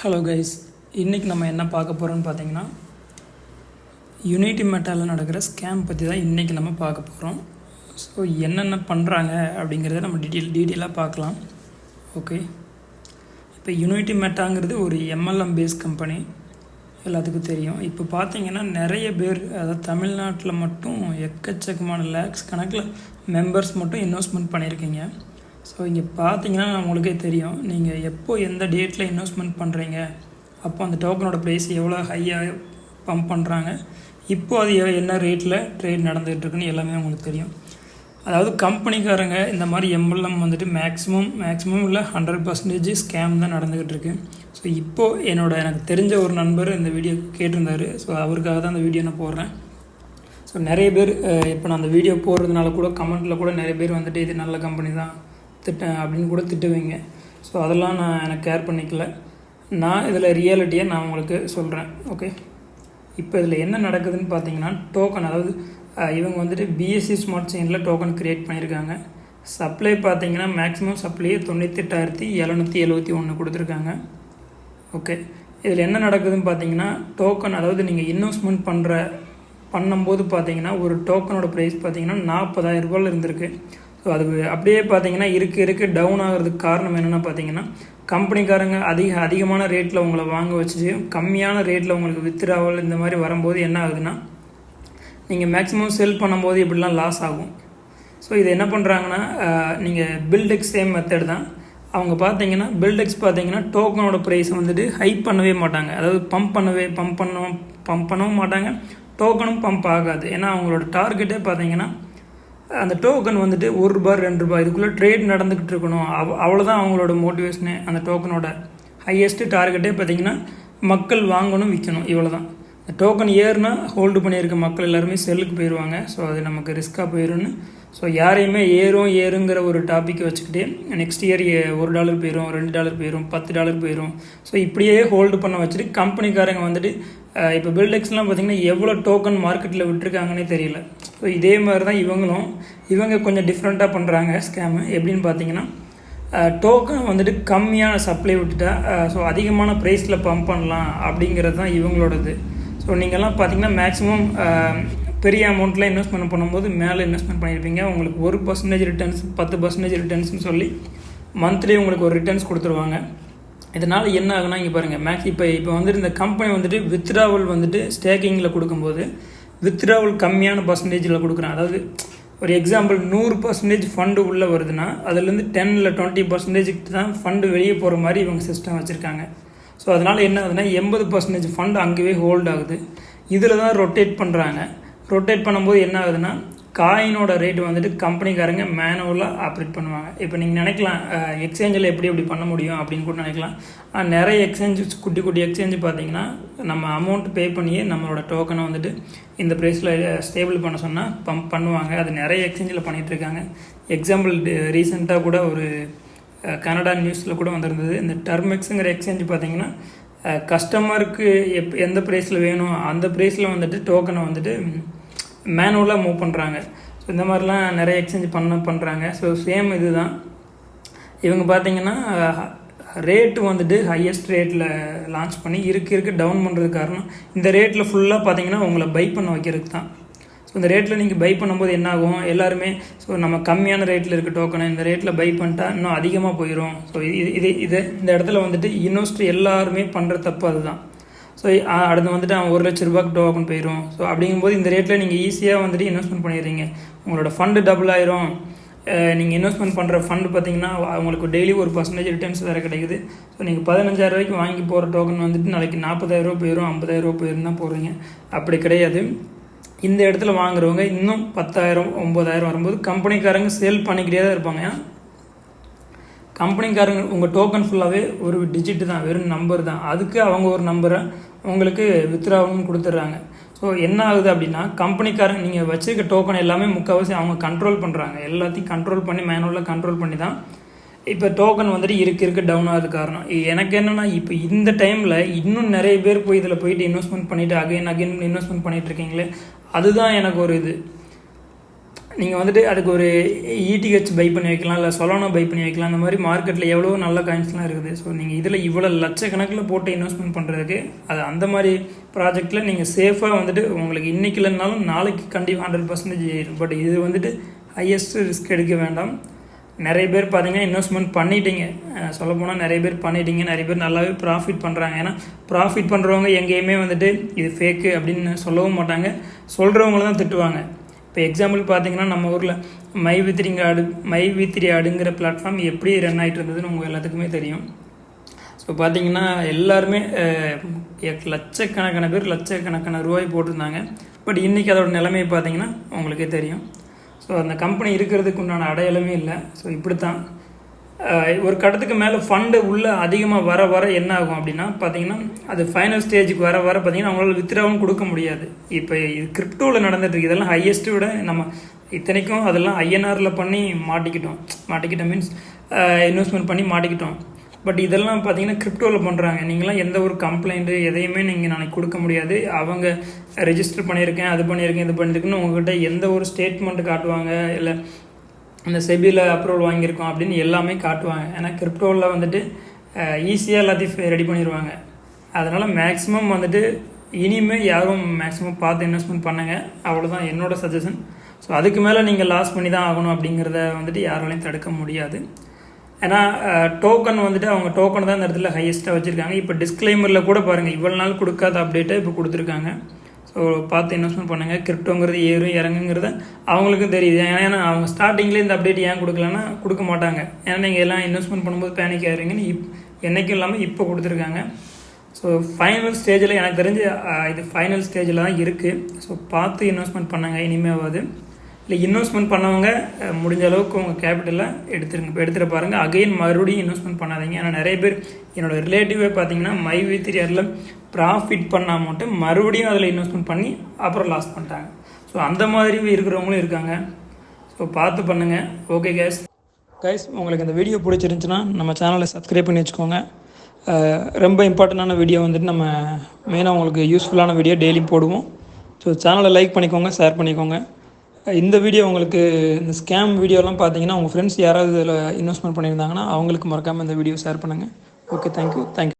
Hello guys, இன்றைக்கி நம்ம என்ன பார்க்க போகிறோம்னு பார்த்தீங்கன்னா யுனைட்டி மெட்டாவில் நடக்கிற ஸ்கேம் பற்றி தான் இன்றைக்கி நம்ம பார்க்க போகிறோம். ஸோ என்னென்ன பண்ணுறாங்க அப்படிங்கிறத நம்ம டீட்டெயிலாக பார்க்கலாம். ஓகே, இப்போ யுனைட்டி மெட்டாங்கிறது ஒரு எம்எல்எம் பேஸ் கம்பெனி, எல்லாத்துக்கும் தெரியும். இப்போ பார்த்தீங்கன்னா நிறைய பேர், அதாவது தமிழ்நாட்டில் மட்டும் எக்கச்சக்கமான லேக்ஸ் கணக்கில் மெம்பர்ஸ் மட்டும் இன்வெஸ்ட்மெண்ட் பண்ணியிருக்கீங்க. ஸோ இங்கே பார்த்தீங்கன்னா உங்களுக்கே தெரியும், நீங்கள் எப்போ எந்த டேட்டில் இன்வெஸ்ட்மெண்ட் பண்ணுறீங்க, அப்போ அந்த டோக்கனோட ப்ரைஸ் எவ்வளோ ஹையாக பம்ப் பண்ணுறாங்க, இப்போது அது என்ன ரேட்டில் ட்ரேட் நடந்துகிட்ருக்குன்னு எல்லாமே உங்களுக்கு தெரியும். அதாவது கம்பெனிக்காரங்க இந்த மாதிரி எம்எல்எம் வந்துட்டு மேக்ஸிமம் இல்லை 100% ஸ்கேம் தான் நடந்துக்கிட்டு இருக்கு. ஸோ இப்போது எனக்கு தெரிஞ்ச ஒரு நண்பர் இந்த வீடியோ கேட்டிருந்தார். ஸோ அவருக்காக தான் அந்த வீடியோ நான் போடுறேன். ஸோ நிறைய பேர் இப்போ நான் அந்த வீடியோ போடுறதுனால கூட கமெண்ட்டில் கூட நிறைய பேர் வந்துட்டு இது நல்ல கம்பெனி தான் திட்டேன் அப்படின்னு கூட திட்டுவீங்க. ஸோ அதெல்லாம் நான் எனக்கு கேர் பண்ணிக்கல. நான் இதில் ரியாலிட்டியை நான் உங்களுக்கு சொல்கிறேன். ஓகே, இப்போ இதில் என்ன நடக்குதுன்னு பார்த்தீங்கன்னா, டோக்கன், அதாவது இவங்க வந்துட்டு பிஎஸ்சி ஸ்மார்ட் செயினில் டோக்கன் க்ரியேட் பண்ணியிருக்காங்க. சப்ளை பார்த்தீங்கன்னா மேக்ஸிமம் சப்ளையே 98,771 கொடுத்துருக்காங்க. ஓகே, இதில் என்ன நடக்குதுன்னு பார்த்தீங்கன்னா, டோக்கன், அதாவது நீங்கள் இன்வெஸ்ட்மெண்ட் பண்ணும்போது பார்த்தீங்கன்னா ஒரு டோக்கனோட ப்ரைஸ் பார்த்தீங்கன்னா 40,000 ரூபாயில் இருந்திருக்கு. ஸோ அது அப்படியே பார்த்தீங்கன்னா இருக்க டவுன் ஆகிறதுக்கு காரணம் என்னென்னா பார்த்தீங்கன்னா, கம்பெனிக்காரங்க அதிகமான ரேட்டில் உங்களை வாங்க வச்சு கம்மியான ரேட்டில் உங்களுக்கு வித்ட்ராவல் இந்த மாதிரி வரும்போது என்ன ஆகுதுன்னா, நீங்கள் மேக்ஸிமம் செல் பண்ணும்போது இப்படிலாம் லாஸ் ஆகும். ஸோ இது என்ன பண்ணுறாங்கன்னா, நீங்கள் பில்டெக்ஸ் சேம் மெத்தட் தான். அவங்க பார்த்தீங்கன்னா பில்டெக்ஸ் பார்த்தீங்கன்னா டோக்கனோட ப்ரைஸை வந்துட்டு ஹைப் பண்ணவே மாட்டாங்க. அதாவது பம்ப் பண்ணவும் மாட்டாங்க, டோக்கனும் பம்ப் ஆகாது. ஏன்னா அவங்களோட டார்கெட்டே பார்த்தீங்கன்னா அந்த டோக்கன் வந்துட்டு ₹1 ₹2 இதுக்குள்ளே ட்ரேட் நடந்துக்கிட்டு இருக்கணும். அவ்வளோதான் அவங்களோட மோட்டிவேஷனே. அந்த டோக்கனோட ஹையஸ்ட்டு டார்கெட்டே பார்த்திங்கன்னா மக்கள் வாங்கணும், விற்கணும், இவ்வளோ தான். இந்த டோக்கன் ஏறுனா ஹோல்டு பண்ணியிருக்க மக்கள் எல்லாருமே செல்லுக்கு போயிடுவாங்க. ஸோ அது நமக்கு ரிஸ்க்காக போயிடும்னு ஸோ யாரையுமே ஏறுங்கிற ஒரு டாப்பிக்கை வச்சுக்கிட்டே நெக்ஸ்ட் இயர் $1 போயிடும், $2 போயிடும், $10 போயிடும். ஸோ இப்படியே ஹோல்டு பண்ண வச்சுட்டு கம்பெனிக்காரங்க வந்துட்டு இப்போ பில்டெக்ஸ்லாம் பார்த்திங்கன்னா எவ்வளோ டோக்கன் மார்க்கெட்டில் விட்டுருக்காங்கன்னே தெரியல. ஸோ இதே மாதிரி தான் இவங்க கொஞ்சம் டிஃப்ரெண்ட்டாக பண்ணுறாங்க ஸ்கேமு. எப்படின்னு பார்த்தீங்கன்னா, டோக்கன் வந்துட்டு கம்மியான சப்ளை விட்டுட்டா ஸோ அதிகமான ப்ரைஸில் பம்ப் பண்ணலாம் அப்படிங்கிறது தான் இவங்களோடது. ஸோ நீங்கள்லாம் பார்த்தீங்கன்னா மேக்ஸிமம் பெரிய அமௌண்ட்டில் இன்வெஸ்ட்மெண்ட் பண்ணும்போது மேலே இன்வெஸ்ட்மெண்ட் பண்ணியிருப்பீங்க. உங்களுக்கு 1% ரிட்டர்ன்ஸ், 10% ரிட்டர்ன்ஸ்னு சொல்லி மந்த்லி உங்களுக்கு ஒரு ரிட்டர்ன்ஸ் கொடுத்துருவாங்க. இதனால் என்ன ஆகுனா, இங்கே பாருங்கள், இப்போ வந்துட்டு இந்த கம்பெனி வந்துட்டு வித்ட்ராவல் வந்துட்டு ஸ்டேக்கிங்கில் கொடுக்கும்போது வித்ட்ராவல் கம்மியான பர்சன்டேஜில் கொடுக்குறாங்க. அதாவது ஒரு எக்ஸாம்பிள் 100% ஃபண்டு உள்ளே வருதுன்னா அதுலேருந்து 10 இல்லை 20% தான் ஃபண்டு வெளியே போகிற மாதிரி இவங்க சிஸ்டம் வச்சுருக்காங்க. ஸோ அதனால் என்ன ஆகுதுன்னா 80% ஃபண்டு அங்கேயே ஹோல்ட் ஆகுது. இதில் தான் ரொட்டேட் பண்ணுறாங்க. ரொட்டேட் பண்ணும்போது என்ன ஆகுதுன்னா, காயினோட ரேட் வந்துட்டு கம்பெனிக்காரங்க மேனுவலாக ஆப்ரேட் பண்ணுவாங்க. இப்போ நீங்கள் நினைக்கலாம் எக்ஸ்சேஞ்சில் எப்படி பண்ண முடியும் அப்படின்னு கூட நினைக்கலாம். நிறைய குட்டி எக்ஸ்சேஞ்சு பார்த்தீங்கன்னா நம்ம அமௌண்ட் பே பண்ணியே நம்மளோட டோக்கனை வந்துட்டு இந்த ப்ரைஸில் ஸ்டேபிள் பண்ண சொன்னால் பம்ப் பண்ணுவாங்க. அது நிறைய எக்ஸ்சேஞ்சில் பண்ணிகிட்ருக்காங்க. எக்ஸாம்பிள் ரீசெண்டாக கூட ஒரு கனடா நியூஸில் கூட வந்திருந்தது. இந்த டர்மெக்ஸுங்கிற எக்ஸ்சேஞ்சு பார்த்தீங்கன்னா கஸ்டமருக்கு எந்த ப்ரைஸில் வேணும் அந்த ப்ரைஸில் வந்துட்டு டோக்கனை வந்துட்டு மேனுவலாக மூவ் பண்ணுறாங்க. ஸோ இந்த மாதிரிலாம் நிறைய எக்ஸ்சேஞ்ச் பண்ணுறாங்க. ஸோ சேம் இது தான். இவங்க பார்த்தீங்கன்னா ரேட்டு வந்துட்டு ஹையஸ்ட் ரேட்டில் லான்ச் பண்ணி இருக்க டவுன் பண்ணுறதுக்கு காரணம், இந்த ரேட்டில் ஃபுல்லாக பார்த்தீங்கன்னா உங்களை பை பண்ண வைக்கிறதுக்கு தான். ஸோ இந்த ரேட்டில் நீங்கள் பை பண்ணும்போது என்ன ஆகும், எல்லாருமே ஸோ நம்ம கம்மியான ரேட்டில் இருக்க டோக்கனை இந்த ரேட்டில் பை பண்ணிட்டா இன்னும் அதிகமாக போயிடும். ஸோ இது இந்த இடத்துல வந்துட்டு இன்வெஸ்டர் எல்லாருமே பண்ணுற தப்பு அதுதான். ஸோ அடுத்து வந்துட்டு அவன் ₹1,00,000 டோக்கன் போயிடும். ஸோ அப்படிங்கும்போது இந்த ரேட்டில் நீங்கள் ஈஸியாக வந்துட்டு இன்வெஸ்ட்மெண்ட் பண்ணிடுறீங்க. உங்களோட ஃபண்டு டபுள் ஆயிரும். நீங்கள் இன்வெஸ்ட்மெண்ட் பண்ணுற ஃபண்டு பார்த்தீங்கன்னா அவங்களுக்கு டெய்லி 1% ரிட்டர்ன்ஸ் வேறு கிடைக்குது. ஸோ நீங்கள் 15,000 ரூபாய்க்கு வாங்கி போகிற டோக்கன் வந்துட்டு நாளைக்கு 40,000 ரூபா போயிடும், 50,000 ரூபா போயிடும் தான் போகிறீங்க. அப்படி கிடையாது. இந்த இடத்துல வாங்குறவங்க இன்னும் 10,000 9,000 வரும்போது கம்பெனிக்காரங்க சேல் பண்ணிக்கிட்டே தான் இருப்பாங்க. ஏன்னா கம்பெனிக்காரங்க உங்கள் டோக்கன் ஃபுல்லாகவே ஒரு டிஜிட் தான், வெறும் நம்பர் தான். அதுக்கு அவங்க ஒரு நம்பரை உங்களுக்கு வித்ட்ராவல்னு கொடுத்துட்றாங்க. ஸோ என்ன ஆகுது அப்படின்னா, கம்பெனிக்காரங்க நீங்கள் வச்சுருக்க டோக்கன் எல்லாமே முக்கால்வாசி அவங்க கண்ட்ரோல் பண்ணுறாங்க. எல்லாத்தையும் கண்ட்ரோல் பண்ணி மேனுவலாக கண்ட்ரோல் பண்ணி தான் இப்போ டோக்கன் வந்துட்டு இருக்க டவுன் ஆகுது காரணம். எனக்கு என்னென்னா, இப்போ இந்த டைமில் இன்னும் நிறைய பேர் இதில் போயிட்டு இன்வெஸ்ட்மெண்ட் பண்ணிவிட்டு அகைன் இன்வெஸ்ட்மெண்ட் பண்ணிகிட்டு இருக்கீங்களே, அதுதான் எனக்கு ஒரு இது. நீங்கள் வந்துட்டு அதுக்கு ஒரு ETH பை பண்ணி வைக்கலாம், இல்லை சொலானோ பை பண்ணி வைக்கலாம். அந்த மாதிரி மார்க்கெட்டில் எவ்வளோ நல்ல காயின்ஸ்லாம் இருக்குது. ஸோ நீங்கள் இதில் இவ்வளோ லட்சக்கணக்கில் போட்டு இன்வெஸ்ட்மெண்ட் பண்ணுறதுக்கு அது அந்த மாதிரி ப்ராஜெக்டில் நீங்கள் சேஃபாக வந்துட்டு உங்களுக்கு இன்றைக்கி இல்லைனாலும் நாளைக்கு கண்டிப்பாக 100% பட் இது வந்துட்டு ஹையஸ்ட் ரிஸ்க் எடுக்க வேண்டாம். நிறைய பேர் பார்த்தீங்கன்னா இன்வெஸ்ட்மெண்ட் பண்ணிட்டீங்க, சொல்லப்போனால் நிறைய பேர் பண்ணிட்டீங்க, நிறைய பேர் நல்லாவே ப்ராஃபிட் பண்ணுறாங்க. ஏன்னா ப்ராஃபிட் பண்ணுறவங்க எங்கேயுமே வந்துட்டு இது ஃபேக்கு அப்படின்னு சொல்லவும் மாட்டாங்க, சொல்கிறவங்கள தான் திட்டுவாங்க. இப்போ எக்ஸாம்பிள் பார்த்தீங்கன்னா நம்ம ஊரில் மை3 ஆடுங்கிற பிளாட்ஃபார்ம் எப்படி ரன் ஆகிட்டு இருந்ததுன்னு உங்கள் எல்லாத்துக்குமே தெரியும். ஸோ பார்த்தீங்கன்னா எல்லாருமே லட்சக்கணக்கான ரூபாய் போட்டிருந்தாங்க. பட் இன்றைக்கி அதோட நிலைமையை பார்த்தீங்கன்னா உங்களுக்கே தெரியும். ஸோ அந்த கம்பெனி இருக்கிறதுக்கு உண்டான அடையாளமே இல்லை. ஸோ இப்படி தான் ஒரு கட்டத்துக்கு மேலே ஃபண்டு உள்ளே அதிகமாக வர என்ன ஆகும் அப்படின்னா பார்த்தீங்கன்னா அது ஃபைனல் ஸ்டேஜுக்கு வர பார்த்தீங்கன்னா அவங்களால வித்ராவும் கொடுக்க முடியாது. இப்போ இது கிரிப்டோவில் நடந்துகிட்ருக்கு. இதெல்லாம் ஹையஸ்ட்டு விட நம்ம இத்தனைக்கும் அதெல்லாம் INRல பண்ணி மாட்டிக்கிட்டோம் மீன்ஸ் இன்வெஸ்ட்மெண்ட் பண்ணி மாட்டிக்கிட்டோம். பட் இதெல்லாம் பார்த்தீங்கன்னா கிரிப்டோவில் பண்ணுறாங்க. நீங்களாம் எந்த ஒரு கம்ப்ளைண்ட்டு எதையுமே நீங்கள் நாளைக்கு கொடுக்க முடியாது. அவங்க ரெஜிஸ்டர் பண்ணியிருக்கேன், அது பண்ணியிருக்கேன்னு உங்கள்கிட்ட எந்த ஒரு ஸ்டேட்மெண்ட்டு காட்டுவாங்க, இல்லை இந்த செபியில் அப்ரூவல் வாங்கியிருக்கோம் அப்படின்னு எல்லாமே காட்டுவாங்க. ஏன்னா கிரிப்டோவில் வந்துட்டு ஈஸியாக எல்லாத்தையும் ரெடி பண்ணிடுவாங்க. அதனால் மேக்ஸிமம் வந்துட்டு இனிமேல் யாரும் மேக்ஸிமம் பார்த்து இன்வெஸ்ட்மெண்ட் பண்ணுங்கள், அவ்வளோதான் என்னோடய சஜஷன். ஸோ அதுக்கு மேலே நீங்கள் லாஸ் பண்ணி தான் ஆகணும் அப்படிங்கிறத வந்துட்டு யாராலையும் தடுக்க முடியாது. ஏன்னா டோக்கன் வந்துட்டு அவங்க டோக்கன் தான் இந்த இடத்துல ஹையஸ்ட்டாக வச்சுருக்காங்க. இப்போ டிஸ்க்ளைமரில் கூட பாருங்கள், இவ்வளோ நாள் கொடுக்காத அப்டேட்டை இப்போ கொடுத்துருக்காங்க. ஸோ பார்த்து இன்வெஸ்ட்மெண்ட் பண்ணுங்கள். கிரிப்டோங்கிறது ஏறும் இறங்குங்கிறத அவங்களுக்கும் தெரியுது. ஏன்னா அவங்க ஸ்டார்டிங்லேயே இந்த அப்டேட் ஏன் கொடுக்கலன்னா கொடுக்க மாட்டாங்க. ஏன்னா நீங்கள் எல்லாம் இன்வெஸ்ட்மெண்ட் பண்ணும்போது பேனிக் ஆகிறீங்கன்னு என்றைக்கும் இல்லாமல் இப்போ கொடுத்துருக்காங்க. ஸோ ஃபைனல் ஸ்டேஜில் எனக்கு தெரிஞ்சு இது ஃபைனல் ஸ்டேஜில் தான் இருக்குது. ஸோ பார்த்து இன்வெஸ்ட்மெண்ட் பண்ணுங்கள் இனிமேவாது. இல்லை இன்வெஸ்ட்மெண்ட் பண்ணவங்க முடிஞ்ச அளவுக்கு உங்கள் கேபிட்டலை எடுத்துகிட்டு பாருங்கள். அகைன் மறுபடியும் இன்வெஸ்ட்மெண்ட் பண்ணாதீங்க. ஏன்னா நிறைய பேர் என்னோடய ரிலேட்டிவே பார்த்தீங்கன்னா மை3 ப்ராஃபிட் பண்ண அமௌண்ட்டு மறுபடியும் அதில் இன்வெஸ்ட்மெண்ட் பண்ணி அப்புறம் லாஸ் பண்ணிட்டாங்க. ஸோ அந்த மாதிரி இருக்கிறவங்களும் இருக்காங்க. ஸோ பார்த்து பண்ணுங்கள். ஓகே கைஸ் உங்களுக்கு இந்த வீடியோ பிடிச்சிருந்துச்சுன்னா நம்ம சேனலை சப்ஸ்கிரைப் பண்ணி வச்சுக்கோங்க. ரொம்ப இம்பார்ட்டண்டான வீடியோ வந்துட்டு நம்ம மெயினாக உங்களுக்கு யூஸ்ஃபுல்லான வீடியோ டெய்லியும் போடுவோம். ஸோ சேனலை லைக் பண்ணிக்கோங்க, ஷேர் பண்ணிக்கோங்க. இந்த வீடியோ உங்களுக்கு இந்த ஸ்கேம் வீடியோலாம் பார்த்தீங்கன்னா உங்கள் ஃப்ரெண்ட்ஸ் யாராவது இதில் இன்வெஸ்ட்மெண்ட் பண்ணியிருந்தாங்கன்னா அவங்களுக்கு மறக்காமல் இந்த வீடியோ ஷேர் பண்ணுங்கள். Okay, thank you.